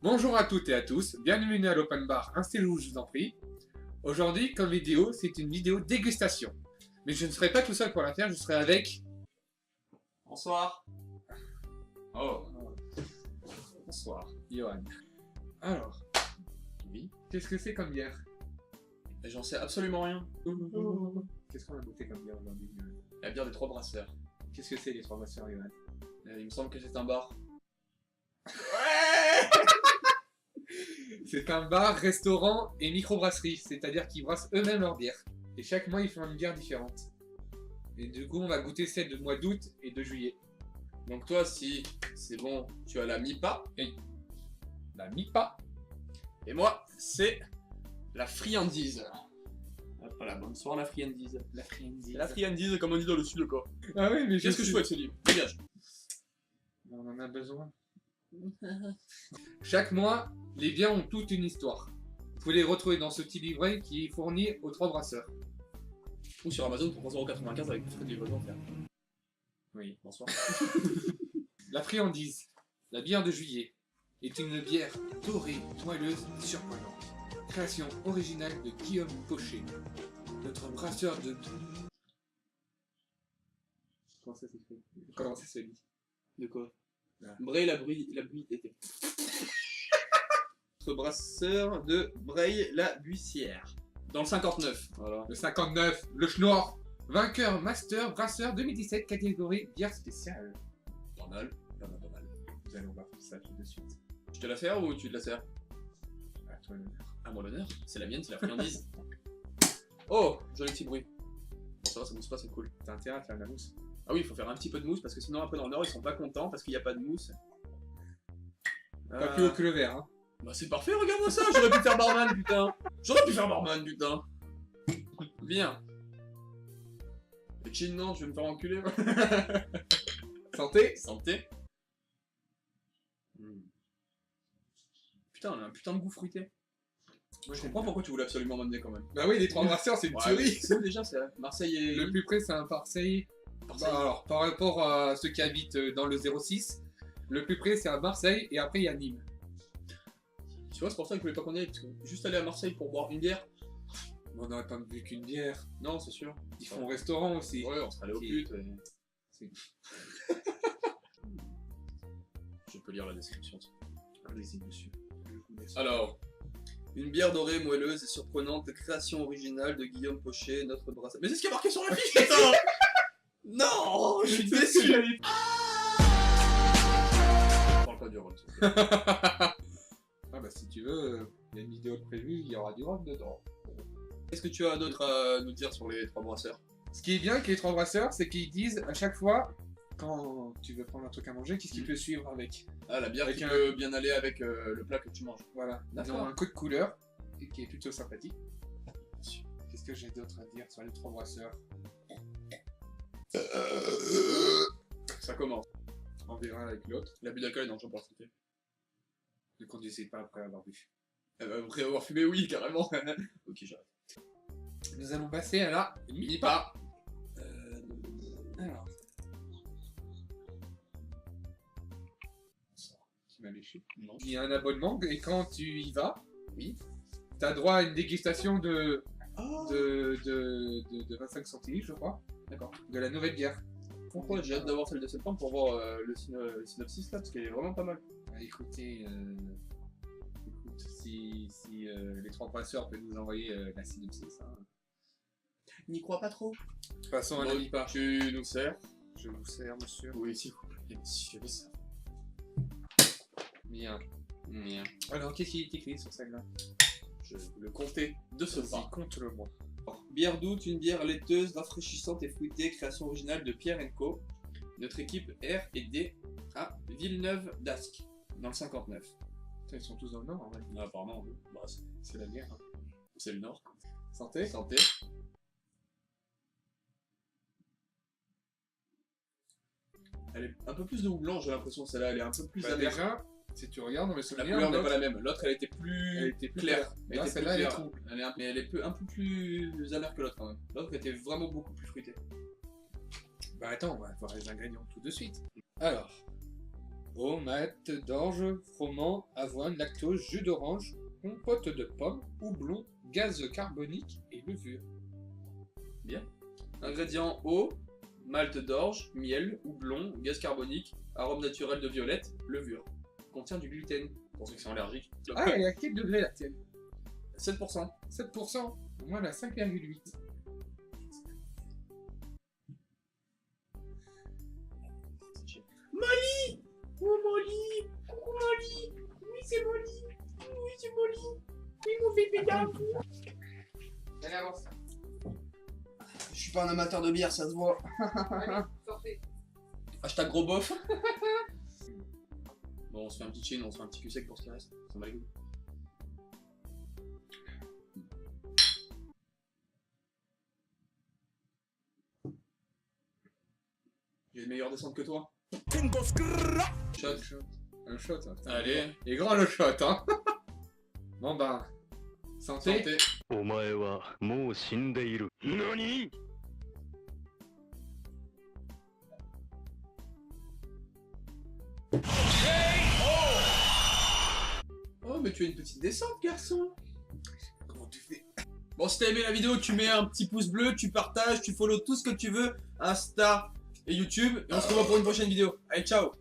Bonjour à toutes et à tous, bienvenue à l'Open Bar, installez-vous je vous en prie. Aujourd'hui, comme vidéo, c'est une vidéo dégustation. Mais je ne serai pas tout seul pour la faire, je serai avec... Bonsoir. Oh. Bonsoir. Johan. Alors, Oui. qu'est-ce que c'est comme bière? Et j'en sais absolument rien. Qu'est-ce qu'on a goûté comme bière aujourd'hui? La bière des trois brasseurs. Qu'est-ce que c'est les trois brasseurs, Johan? Il me semble que c'est un bar. C'est un bar, restaurant et microbrasserie, c'est-à-dire qu'ils brassent eux-mêmes leur bière. Et chaque mois, ils font une bière différente. Et du coup, on va goûter celle du mois d'août et de juillet. Donc toi, si c'est bon, tu as la MIPA. La MIPA. Et moi, c'est la friandise. Voilà, bonsoir la friandise. La friandise. La friandise, comme on dit dans le sud, quoi. Ah oui, mais Qu'est-ce que je fais avec ce livre? Dégage. On en a besoin. Chaque mois, les bières ont toute une histoire. Vous pouvez les retrouver dans ce petit livret qui est fourni aux trois brasseurs. Ou sur Amazon pour 3,95€ avec plus de livraison à faire. Oui. Bonsoir. La friandise, la bière de juillet, est une bière dorée, moelleuse, surprenante. Création originale de Guillaume Pochet, notre brasseur de... Comment ça s'écrit? Comment ça se dit? De quoi? Ah. Bray la buissière. Notre brasseur de Bray la buissière. Dans le 59. Voilà. Le 59, le Schnorr, vainqueur Master Brasseur 2017, catégorie bière spéciale. Pas mal. Pas mal, pas mal. Vous allez voir ça tout de suite. Je te la sers ou tu te la sers? À toi l'honneur. À moi l'honneur. C'est la mienne, c'est la friandise. Oh, joli petit bruit. Bon, ça va, ça mousse pas, c'est cool. T'as intérêt à faire de la mousse. Ah oui, il faut faire un petit peu de mousse parce que sinon après dans le nord ils sont pas contents parce qu'il n'y a pas de mousse. Pas plus haut que le verre, hein. Bah c'est parfait, regarde-moi ça, j'aurais pu faire barman putain. J'aurais pu faire barman putain. Bien. Et chin non, je vais me faire enculer. Santé. Santé. Putain, on a un putain de goût fruité. Moi je comprends pourquoi tu voulais absolument m'amener quand même. Bah oui, les trois brasseurs, c'est une tuerie. C'est où déjà, c'est Marseille et... Le plus près, c'est un Marseille. Marseille. Bah, alors, par rapport à ceux qui habitent dans le 06, le plus près, c'est à Marseille et après, il y a Nîmes. Tu vois, c'est pour ça que je voulais pas qu'on y aille, parce que juste aller à Marseille pour boire une bière. On n'aurait pas vu qu'une bière. Non, c'est sûr. Ils font restaurant aussi. Ouais, on serait allé au pute. Je peux lire la description. Allez-y, monsieur. Alors, une bière dorée, moelleuse et surprenante, de création originale de Guillaume Pochet, notre brasseur. Mais c'est ce qui est marqué sur la fiche, putain. Non, je suis déçu. Parle pas du rhum. Ah bah si tu veux, il y a une vidéo de prévue, il y aura du rhum dedans. Qu'est-ce que tu as d'autre à nous dire sur les trois brasseurs? Ce qui est bien avec les trois brasseurs, c'est qu'ils disent à chaque fois, quand tu veux prendre un truc à manger, qu'est-ce qui peut suivre avec. Ah, la bière Avec qui un- peut bien aller avec le plat que tu manges. Voilà, ils D'accord. ont un code couleur et qui est plutôt sympathique. Qu'est-ce que j'ai d'autre à dire sur les trois brasseurs? Ça commence. On verra avec l'autre. L'abus d'alcool est dangereux pour la santé. Ne conduisez pas après avoir bu. Après avoir fumé, oui, carrément. Ok, j'arrête. Nous allons passer à la MIPA. Alors. Tu m'as léché. Non. Il y a un abonnement et quand tu y vas, Oui. t'as droit à une dégustation de Oh. 25 centilitres, je crois, D'accord. de la nouvelle bière. Pourquoi j'ai hâte d'avoir celle de septembre pour voir le synopsis là, parce qu'elle est vraiment pas mal. Ah, écoutez, écoute, si les trois brasseurs peuvent nous envoyer la synopsis. Hein. N'y crois pas trop. Passons à la MIPA. Tu nous sers. Je vous sers, monsieur. Oui, s'il vous plaît, monsieur. Bien. Bien. Alors, qu'est-ce qui est écrit sur celle-là? Je vais le compter de ce pas. Vas-y, compte-le-moi. Bière d'août, une bière laiteuse, rafraîchissante et fruitée, création originale de Pierre & Co. Notre équipe R et D à Villeneuve d'Ascq, dans le 59. Putain, ils sont tous dans le nord, en vrai. Ah, apparemment, oui. Bah, C'est la bière. Hein. c'est le nord. Santé. Santé. Elle est un peu plus de houblon, j'ai l'impression, celle-là, elle est un peu plus Bah, amère. déjà, si tu regardes dans les La souvenirs, couleur n'est l'autre, pas la même. L'autre, elle était plus, elle était plus claire. claire. Là, celle-là, elle est trouble. Mais elle est un peu plus amère que l'autre quand même. L'autre était vraiment beaucoup plus fruitée. Bah attends, on va voir les ingrédients tout de suite. Alors, Eau, malt, d'orge, froment, avoine, lactose, jus d'orange, compote de pommes, houblon, gaz carbonique et levure. Bien. Ingrédients eau, malt d'orge, miel, houblon, gaz carbonique, arôme naturel de violette, levure. Contient du gluten, pour ceux qui sont allergiques. Ah, elle est à quel degré la tienne? 7%. 7%. Moi, elle a 5,8. Molly! Oh Molly! Coucou Molly! Oui c'est Molly! Oui c'est Molly! Oui mon bébé d'amour! Allez, avance. Je suis pas un amateur de bière, ça se voit. Allez, sortez. Hashtag gros bof. Bon, on se fait un petit chin, on se fait un petit cul sec pour ce qui reste. Ça va les goûts. J'ai une meilleure descente que toi. Shot. Un shot. Hein, putain. Allez. Il est grand le shot, hein. Bon ben, santé. Santé. お前はもう死んでいる。何？ Oh, mais tu as une petite descente, garçon. Comment tu fais? Bon, si t'as aimé la vidéo, tu mets un petit pouce bleu, tu partages, tu follow tout ce que tu veux, Insta et YouTube, et on se revoit pour une prochaine vidéo. Allez, ciao!